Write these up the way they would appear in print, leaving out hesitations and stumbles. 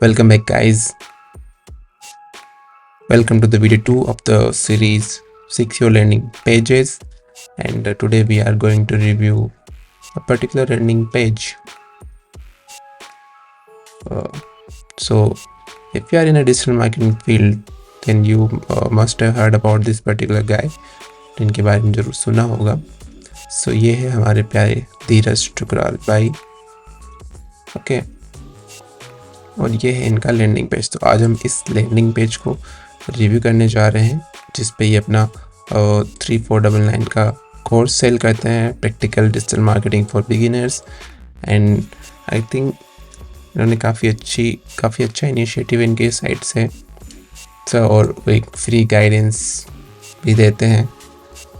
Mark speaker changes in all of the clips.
Speaker 1: Welcome back, guys. Welcome to the video 2 of the series 6 Your Landing Pages. And today we are going to review a particular landing page. So, if you are in a digital marketing field, then you must have heard about this particular guy, जिनके बारे में जरूर सुना होगा. So, ये है हमारे प्यारे धीरज ठुकराल भाई. ओके और ये है इनका लैंडिंग पेज. तो आज हम इस लैंडिंग पेज को रिव्यू करने जा रहे हैं, जिस पे ये अपना 3499 का कोर्स सेल करते हैं, practical digital marketing for beginners. And I think इन्होंने काफ़ी अच्छा इनिशिएटिव इनके साइट से. और एक फ्री गाइडेंस भी देते हैं,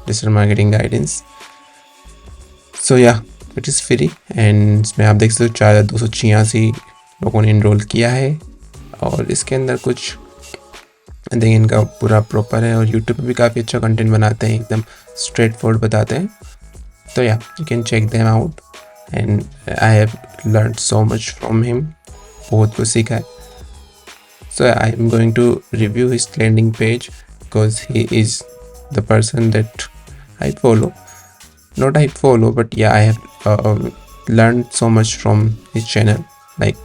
Speaker 1: डिजिटल मार्केटिंग गाइडेंस. सो या इट इज़ फ्री. एंड इसमें आप देख सकते हो 4286 लोगों ने इनरोल किया है. और इसके अंदर कुछ देखिए इनका पूरा प्रॉपर है. और यूट्यूब पे भी काफ़ी अच्छा कंटेंट बनाते हैं, एकदम स्ट्रेट फॉरवर्ड बताते हैं. तो yeah you can check them out. And I have learn so much from him. बहुत कुछ सीखा है. So I am going to review his landing page because he is the person that I follow. Not I follow, but yeah, I have learned so much from his channel, like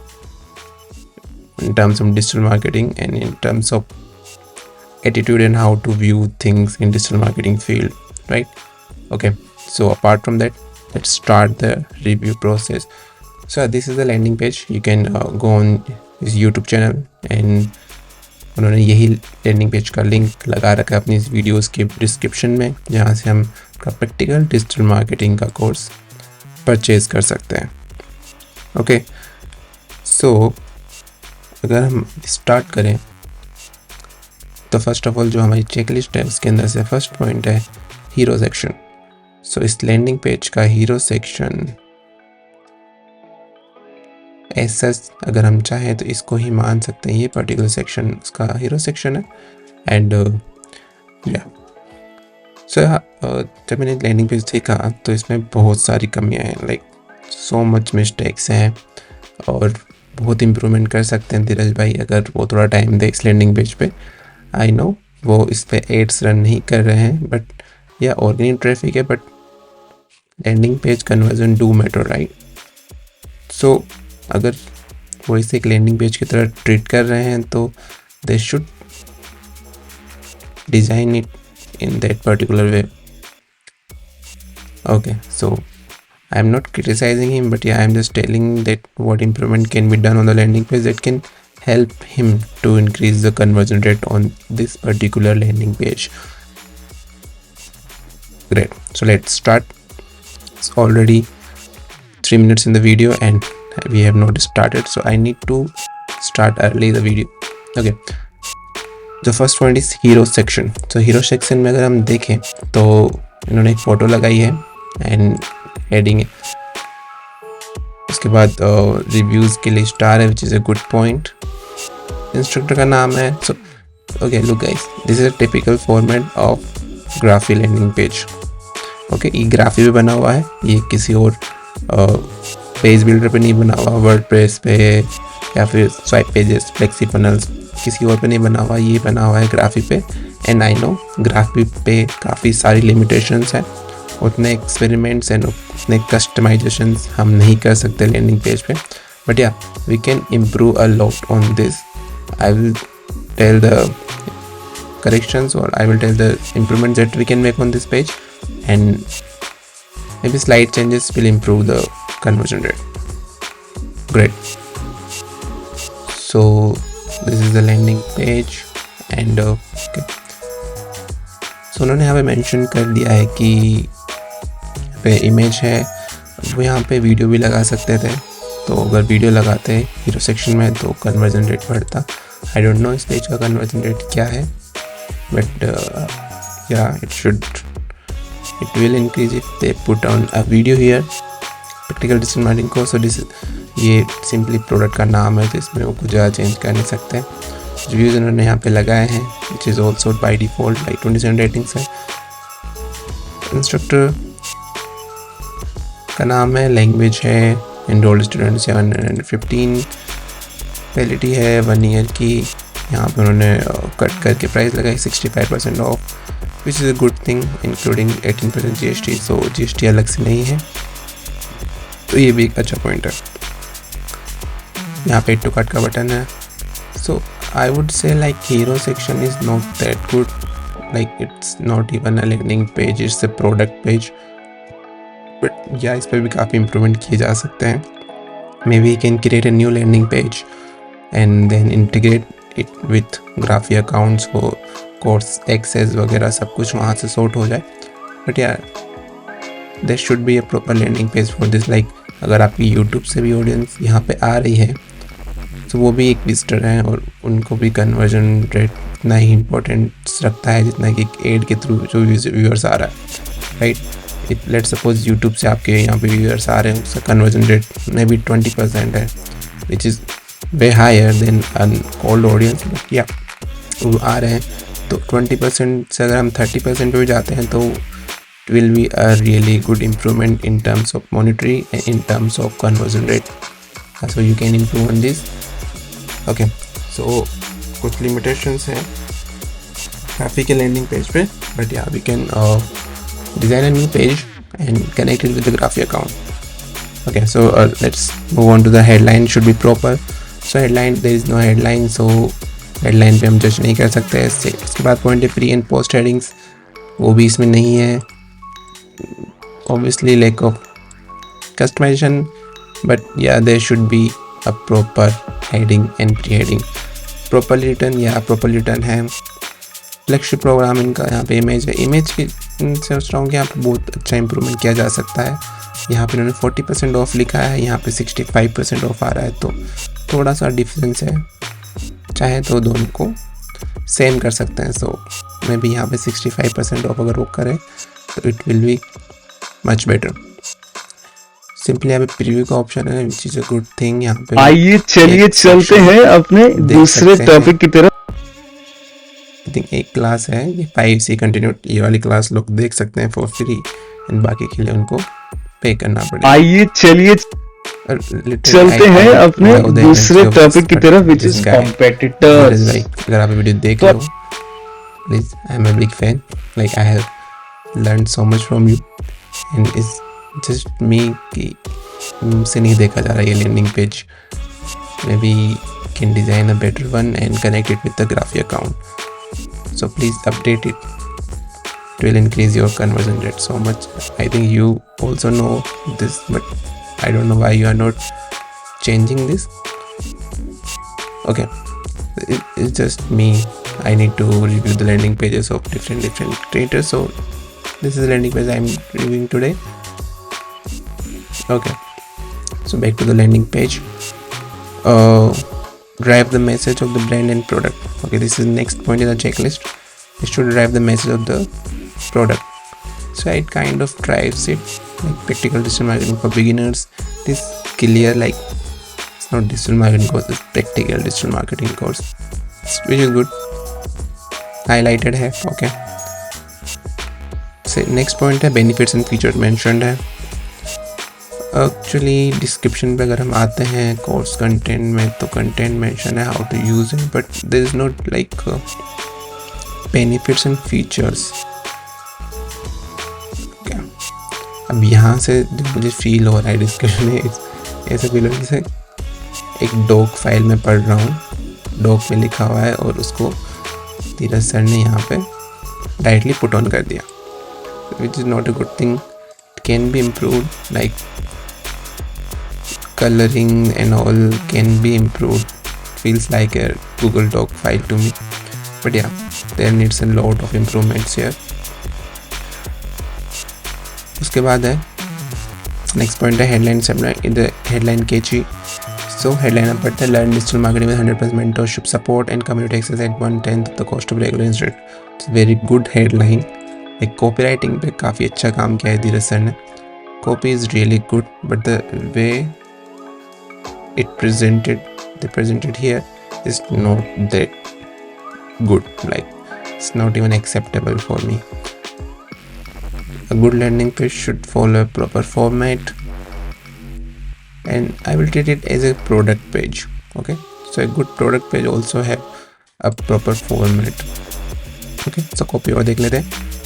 Speaker 1: in terms of digital marketing and in terms of attitude and how to view things in digital marketing field, right? Okay, so apart from that, let's start the review process. So this is the landing page. You can go on his YouTube channel, and उन्होंने यही landing page का link लगा रखा है अपनी इस videos के description में, जहाँ से हम का प्रैक्टिकल डिजिटल मार्केटिंग का कोर्स परचेज कर सकते हैं. ओके सो अगर हम स्टार्ट करें तो फर्स्ट ऑफ ऑल जो हमारी चेकलिस्ट है उसके अंदर से फर्स्ट पॉइंट है हीरो सेक्शन. सो इस लैंडिंग पेज का हीरो सेक्शन ऐसा अगर हम चाहें तो इसको ही मान सकते हैं, ये पर्टिकुलर सेक्शन उसका हीरो सेक्शन है. एंड या सो जब मैंने लैंडिंग पेज देखा तो इसमें बहुत सारी कमियां हैं, लाइक सो मच मिस्टेक्स हैं और बहुत इम्प्रूवमेंट कर सकते हैं धीरज भाई अगर वो थोड़ा टाइम दे इस लैंडिंग पेज पे. आई नो वो इस पे एड्स रन नहीं कर रहे हैं, बट या ऑर्गेनिक ट्रैफिक है, but landing page conversion do matter, right? So अगर वो इसे एक लैंडिंग पेज की तरह ट्रीट कर रहे हैं तो they should design it in that particular way. Okay, so I am not criticizing him, but yeah, I am just telling that what improvement can be done on the landing page that can help him to increase the conversion rate on this particular landing page. Great, so let's start. It's already 3 minutes in the video and we have not started, so I need to start early the video. Okay, the first point is hero section. तो hero section में अगर हम देखें तो इन्होंने एक photo लगाई है एंड हेडिंग है. उसके बाद रिव्यूज़ के लिए स्टार है, which is a good point. Instructor का नाम है. So okay look guys, this is a typical format of Graphy landing page. Okay ये ग्राफी पे बना हुआ है, ये किसी और पेज बिल्डर पे नहीं बना हुआ, वर्डप्रेस पे या फिर स्वाइप पेजेस, फ्लेक्सी फनल्स, किसी और पे नहीं बना हुआ, ये बना हुआ है ग्राफी पे. एंड आई नो ग्राफी पे काफ़ी सारी लिमिटेशंस हैं, उतने एक्सपेरिमेंट्स एंड उतने कस्टमाइजेशंस हम नहीं कर सकते लैंडिंग पेज पे. But yeah we can improve a lot on this. I will tell the corrections और I will tell the improvements that we can make on this page, and maybe slight changes will improve the conversion rate. Great. So this is the landing page and okay. So उन्होंने यहाँ पे mention कर दिया है कि यहाँ पे image है, वो यहाँ पे वीडियो भी लगा सकते थे. तो अगर वीडियो लगाते हीरो सेक्शन में तो कन्वर्जन रेट बढ़ता. आई डोंट नो इस पेज का कन्वर्जन रेट क्या है, बट या it will increase if they put on a video here. Practical digital marketing course. So this ये सिंपली प्रोडक्ट का नाम है, तो इसमें वो कुछ ज़्यादा चेंज कर नहीं सकते. रिव्यूज़ उन्होंने यहाँ पे लगाए हैं, which is also by default like 27 ratings है. इंस्ट्रक्टर का नाम है, लैंग्वेज है एनरोल्ड स्टूडेंट 715. वैलिडिटी है 1 ईयर की। यहाँ पे उन्होंने कट करके प्राइस लगाई 65% of, which is a good thing, including 18% GST। So GST अलग से नहीं है, तो ये भी एक अच्छा पॉइंट है। यहाँ पे टू कार्ट का बटन है। So I would say like hero section is not that good, like it's not even a landing page, it's a product page. But yeah इस पर भी काफ़ी इम्प्रूवमेंट किए जा सकते हैं। Maybe can create a new landing page and then integrate it with Graphia accounts, हो course access वगैरह सब कुछ वहाँ से सॉर्ट हो जाए। बट यार there should be a proper landing page for this. Like अगर आपकी यूट्यूब से भी ऑडियंस यहाँ पे आ रही है तो वो भी एक विजिटर है, और उनको भी कन्वर्जन रेट इतना ही इम्पोर्टेंस रखता है जितना कि एड के थ्रू जो व्यूअर्स आ रहा है, राइट। लेट सपोज यूट्यूब से आपके यहाँ पे व्यूअर्स आ रहे हैं, उसका कन्वर्जन रेट मे बी 20% है, which is way higher than an cold audience. या वो आ रहे हैं तो 20% से अगर हम 30% पे भी जाते हैं तो it will be a really good improvement in terms of monetary and in terms of conversion rate. So you can improve on this. Okay, so कुछ limitations हैं काफ़ी के landing page पे, but yeah we can design a new page and connect it with the Graphia account. Okay, so let's move on to the headline. Should be proper. So headline, there is no headline, so headline पे हम जज नहीं कर सकते। इसके बाद point है pre and post headings, वो भी इसमें नहीं है। Obviously lack of customization, but yeah there should be a proper heading and pre-heading properly written। या properly written है। फ्लैगशिप प्रोग्राम इनका यहाँ पे इमेज है, इमेज की सोच रहा हूँ कि यहाँ पे बहुत अच्छा इंप्रूवमेंट किया जा सकता है। यहाँ पे इन्होंने 40% ऑफ लिखा है, यहाँ पे 65% ऑफ आ रहा है, तो थोड़ा सा डिफरेंस है। चाहे तो दोनों को सेम कर सकते हैं। सो मैं भी यहाँ पे 65% ऑफ अगर वो करें तो it will be much better. Simply यहाँ पे प्रीव्यू का ऑप्शन है, which is a good thing. यहाँ पे
Speaker 2: आइए चलिए चलते हैं अपने दूसरे टॉपिक की तरफ।
Speaker 1: आई थिंक एक क्लास है ये 5C कंटिन्यू, ये वाली क्लास लोग देख सकते हैं फॉर फ्री, एंड बाकी के लिए उनको पे करना पड़ेगा।
Speaker 2: आइए चलिए चलते हैं अपने दूसरे टॉपिक की तरफ, विच इज कॉम्पिटिटर्स।
Speaker 1: अगर आप वीडियो देख रहे हो, please I am a big fan, like I have learned so much from you, and it's just me कि मुझसे नहीं देखा जा रहा ये landing page. Maybe can design a better one and connect it with the Graphia account, so please update it. It will increase your conversion rate so much. I think you also know this, but I don't know why you are not changing this. Okay, it's just me. I need to review the landing pages of different creators, so this is the landing page I'm reviewing today. Okay, so back to the landing page. Drive the message of the brand and product. Okay, this is next point in the checklist. It should drive the message of the product. So it kind of drives it, like practical digital marketing for beginners. This clear, like it's not digital marketing course, it's practical digital marketing course, which is good. Highlighted है। Okay, so next point है benefits and features mentioned है। Actually description पे अगर हम आते हैं course content में, तो कंटेंट मेंशन है how to use it, but there is not like benefits and features. अब यहाँ से जो मुझे फील हो रहा है डिस्क्रिप्शन में, ऐसे फील हो रहा है जैसे एक डॉक फाइल में पढ़ रहा हूँ, डॉक में लिखा हुआ है और उसको धीरज सर ने यहाँ पे डायरेक्टली पुट ऑन कर दिया, which is not a good thing. It can be improved, like coloring and all can be improved. Feels like a Google Doc file to me, but yeah, there needs a lot of improvements here. उसके बाद है next point है headline seminar in the headline catchy. So headline आप पढ़ते हैं learn digital marketing with 100% mentorship support and community access at 1/10 of the cost of regular institute. It's very good headline. एक copy writing पे काफ़ी अच्छा काम किया है धीरज सर ने। Copy is really good, but the way they presented here is not that good, like it's not even acceptable for me. A good landing page should follow a proper format, and I will treat it as a product page. Okay, So a good product page also have a proper format. Okay, so copy और देख लेते हैं.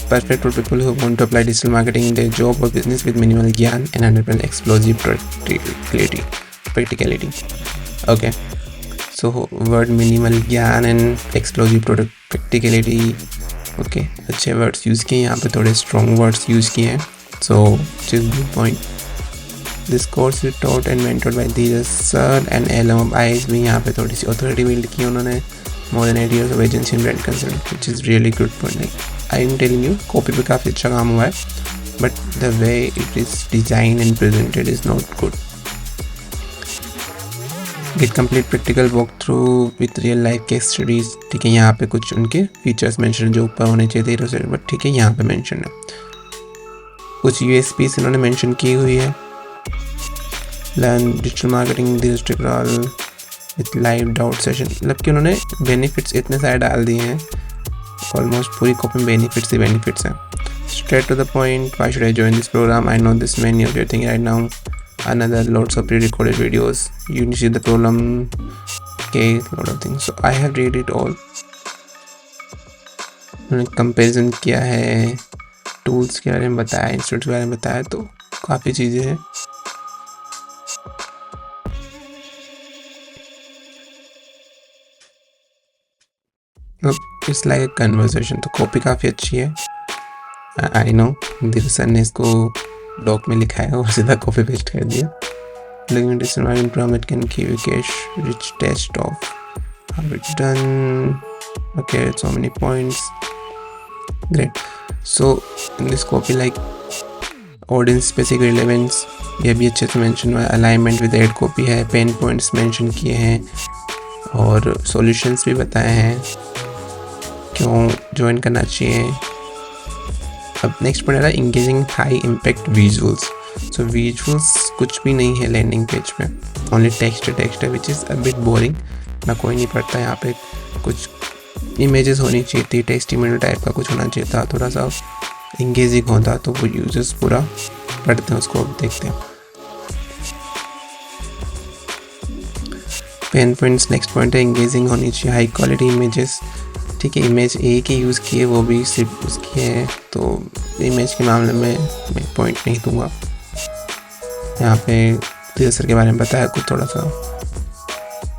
Speaker 1: Perfect for people who want to apply digital marketing in their job or business with minimal ज्ञान and 100% explosive practicality. Okay, so word minimal ज्ञान and explosive product practicality. Okay, अच्छे words use किए, यहाँ पे थोड़े strong words use किए हैं. So which is good point. This course is taught and mentored by Dheeraj sir and LM IS भी यहाँ पे थोड़ी सी authority build की उन्होंने. More than 8 years of agency and brand consultant, which is really good point. Like I'm telling you, copy पे काफ़ी अच्छा काम हुआ है, but the way it is designed and presented is not good. Get complete practical walkthrough with real life case studies. ठीक है, यहाँ पे कुछ उनके features mention जो ऊपर होने चाहिए थे, but ठीक है यहाँ पे mention है. कुछ USPs इन्होंने mention की हुई है. Learn digital marketing digital with live doubt session. मतलब कि उन्होंने benefits इतने सारे डाल दिए हैं, almost पूरी कॉपी में benefits ही benefits हैं. Straight to the point. Why should I join this program? I know this many of you think right now. Another lots of pre-recorded videos. You see the problem. Okay, lot of things. So I have read it all. उन्होंने comparison किया है, tools के बारे में बताया, institutes के बारे में बताया, तो काफ़ी चीज़ें हैं. It's like a conversation. तो कॉपी काफ़ी अच्छी है. I know धीरज सर ने इसको डॉक में लिखा है और सीधा कॉपी पेस्ट कर दिया. Looking at this marketing program that can give you cash rich test of how it's done. Okay, so many points. Great. So in this copy like audience specific relevance ये भी अच्छे से mention हुआ है. Alignment with ad copy है. Pain points mention किए हैं और solutions भी बताए हैं क्यों ज्वाइन करना चाहिए. अब नेक्स्ट पॉइंट आ रहा है इंगेजिंग हाई इम्पैक्ट विजुअल्स. सो विजुअल्स कुछ भी नहीं है लैंडिंग पेज पे, ओनली टेक्स्ट है which is a bit boring. ना कोई नहीं पढ़ता. यहाँ पे कुछ इमेजेस होनी चाहिए थी, टेस्टिमोनियल टाइप का कुछ होना चाहिए था, थोड़ा सा इंगेजिंग होता तो वो यूजर्स पूरा पढ़ते हैं उसको. अब देखते हैं पेन पॉइंट्स. नेक्स्ट पॉइंट है इंगेजिंग होनी चाहिए, हाई क्वालिटी इमेजेस. ठीक है, इमेज एक ही यूज़ किए, वो भी सिर्फ उसकी है, तो इमेज के मामले में मैं पॉइंट नहीं दूंगा. यहाँ पे धीरज सर के बारे में बताया कुछ थोड़ा सा.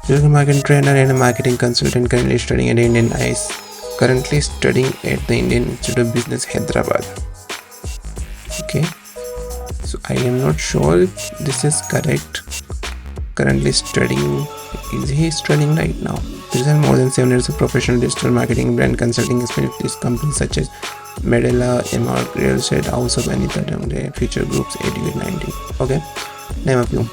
Speaker 1: Digital marketing trainer and marketing consultant currently studying at Indian ice. Currently studying at the Indian Institute of Business, Hyderabad. Okay, so I am not sure if this is correct. Currently studying, is he studying right now? There are more than 7 years of professional digital marketing brand consulting experience with companies such as Medela, Emark, Real Estate, House of Anita Dangre, Future Groups, 8890. Okay, name of you.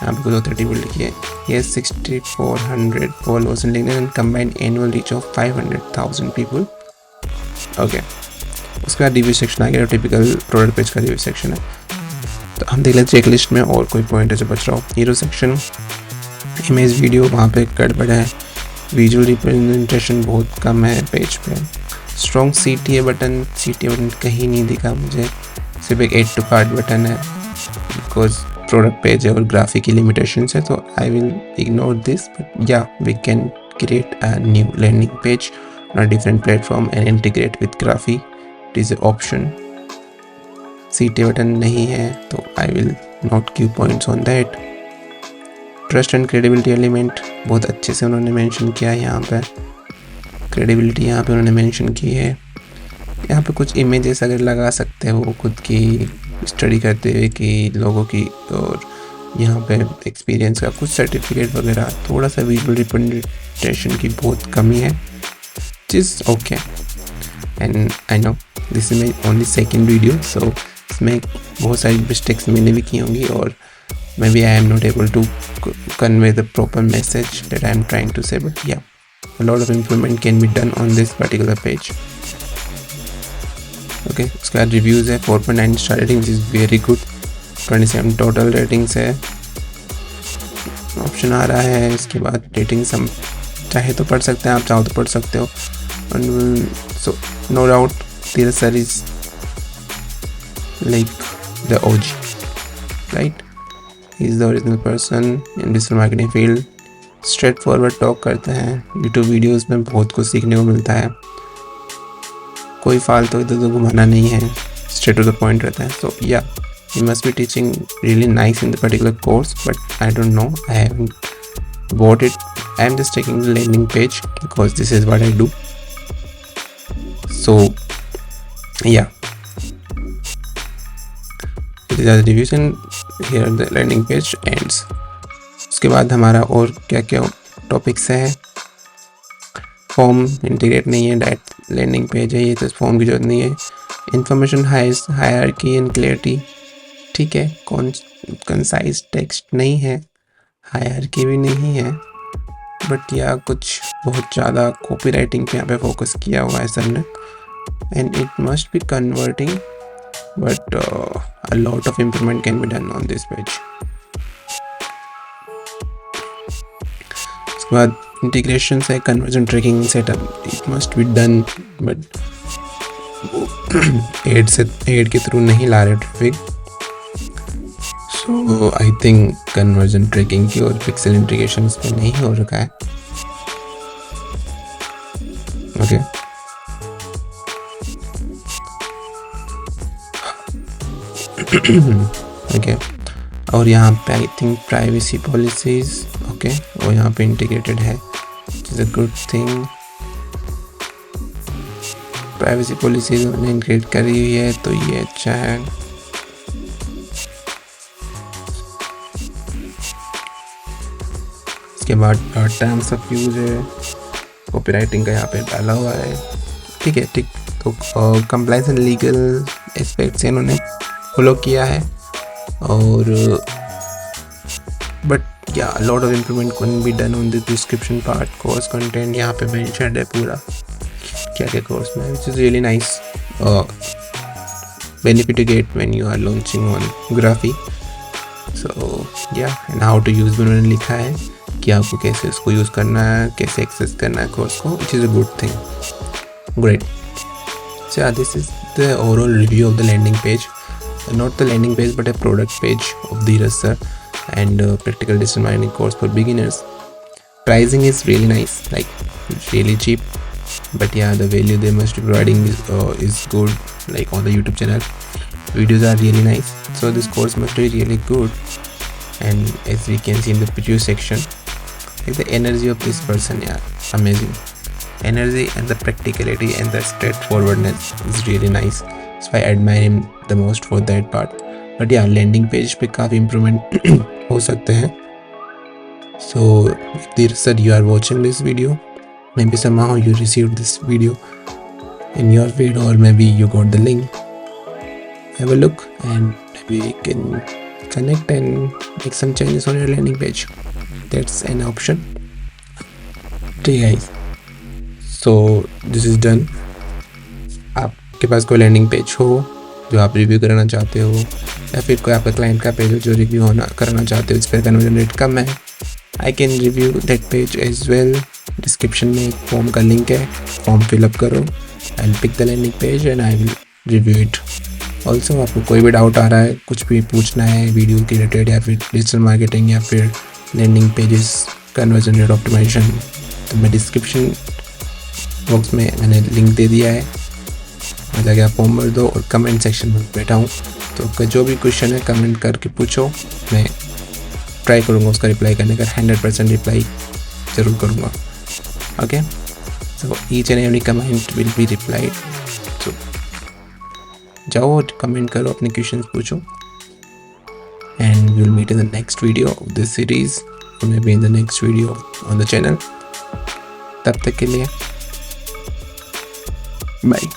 Speaker 1: यहाँ पे कुछ authority build की है. He has 6,400 followers on LinkedIn and combined annual reach of 500,000 people. Okay, उसके बाद review section आ गया. Typical product page का review section है. तो हम देख लेते चेक लिस्ट में और कोई पॉइंट है जो बच रहा हो. हीरो सेक्शन, इमेज वीडियो वहाँ पे गड़बड़ है. विजुअल रिप्रेजेंटेशन बहुत कम है पेज पे. स्ट्रॉन्ग CTA बटन कहीं नहीं दिखा मुझे, सिर्फ एक एड टू कार्ट बटन है. बिकॉज प्रोडक्ट पेज है और ग्राफिक की लिमिटेशन है, तो I will ignore this. But yeah we can create a new landing page on a different platform and integrate with Graphy. It is an option. CTA button नहीं है तो I will not give points on that. Trust and credibility element बहुत अच्छे से उन्होंने mention किया है. यहाँ पे credibility यहाँ पे उन्होंने मेंशन की है. यहाँ पे कुछ इमेजेस अगर लगा सकते हो खुद की स्टडी करते हुए कि लोगों की, और यहाँ पे एक्सपीरियंस का कुछ सर्टिफिकेट वगैरह, थोड़ा सा विजुअल रिप्रेजेंटेशन की बहुत कमी है. Is okay, and I know this is my only second video, so इसमें बहुत सारी मिस्टेक्स मैंने भी की होंगी और maybe I am not able to convey the proper message that I am trying to say, but yeah, a lot of improvement can be done on this particular page. Okay, उसके बाद reviews है. 4.9 star rating which is very good. 27 total ratings है. Option आ रहा है. इसके बाद ratings हम चाहे तो पढ़ सकते हैं, आप चाहो तो पढ़ सकते हो. So no doubt Dheeraj sir is like the OG, right? He is the original person in digital marketing field. Straight forward talk करते हैं। यूट्यूब वीडियोस में बहुत कुछ सीखने को मिलता है, कोई फालतू इधर उधर घुमाना नहीं है, straight to the point रहता है। So yeah, you must be teaching really nice in the particular course, but I don't know, I haven't bought it. I'm just taking the landing page because this is what I do. So yeah, it is a revision here. The landing page ends. उसके बाद हमारा और क्या क्या topics हैं। Form integrate नहीं है, direct landing page है ये, तो फॉर्म की जरूरत नहीं है। इंफॉर्मेशन हायरार्की एंड क्लियरिटी, ठीक है। कंसाइज टेक्स्ट नहीं है, हायरार्की भी नहीं है, बट या कुछ बहुत ज़्यादा कॉपी राइटिंग पे यहाँ पे फोकस किया हुआ है सर ने। And it must be converting, but a lot of improvement can be done on this page. उसके बाद इंटीग्रेशन से conversion tracking setup, it must be done, but ad के थ्रू नहीं ला रहे traffic. So I think conversion tracking की और pixel integration इस पर नहीं हो रखा है। ओके ओके, और यहाँ पे I think privacy policies, okay, वो यहाँ पे इंटीग्रेटेड है, which is a good thing। Privacy policies उन्होंने इंटीग्रेट करी हुई है, तो ये अच्छा है। इसके बाद टर्म्स ऑफ यूज है, कॉपीराइटिंग का यहाँ पे डाला हुआ है, ठीक है, ठीक। तो कंप्लायंस एंड लीगल एस्पेक्ट्स इन्होंने फॉलो किया है, और but yeah, a lot of improvement can be done on the description part, course content यहाँ पे mentioned है पूरा क्या क्या course में, which is really nice benefit to get when you are launching on Graphy। So yeah, and how to use भी उन्होंने लिखा है कि आपको कैसे इसको यूज़ करना है, कैसे एक्सेस करना है कोर्स को, which is a good thing, great। So yeah, this is the overall review of the landing page, not the landing page but a product page of Dheeraj sir and practical digital marketing course for beginners. Pricing is really nice, like it's really cheap, but yeah, the value they must be providing is good, like on the YouTube channel videos are really nice, so this course must be really good। And as we can see in the preview section, like the energy of this person, yeah, amazing energy, and the practicality and the straightforwardness is really nice, so I admire him the most for that part। But yeah landing page पे काफ़ी improvement हो सकते हैं। So Dheeraj sir, you are watching this video, maybe somehow you received this video in your feed, or maybe you got the link, have a look and maybe you can connect and make some changes on your landing page, that's an option। ठीक है, so this is done। आपके पास कोई landing page हो जो आप review करना चाहते हो, या फिर कोई आपका क्लाइंट का पेज हो जो रिव्यू करना चाहते हो, इस पर कन्वर्जन रेट कम है, I can review that page as well. Description में एक फॉर्म का लिंक है, फॉर्म फिलअप करो, I will pick the landing page and I will review it. Also आपको कोई भी डाउट आ रहा है, कुछ भी पूछना है वीडियो के रिलेटेड, या फिर डिजिटल मार्केटिंग, या फिर landing pages conversion rate optimisation, तो मैं डिस्क्रिप्शन बॉक्स में मैंने लिंक दे दिया है, वहाँ जाके आप फॉर्म भर दो। और कमेंट सेक्शन में बैठा हूँ, तो जो भी क्वेश्चन है कमेंट करके पूछो, मैं ट्राई करूँगा उसका रिप्लाई करने का, 100% रिप्लाई ज़रूर करूँगा। Okay, so each and every comment will be replied. So जाओ कमेंट करो, अपने क्वेश्चन पूछो, and we will meet in the next video of this series, maybe in the next video on the channel. तब तक के लिए bye.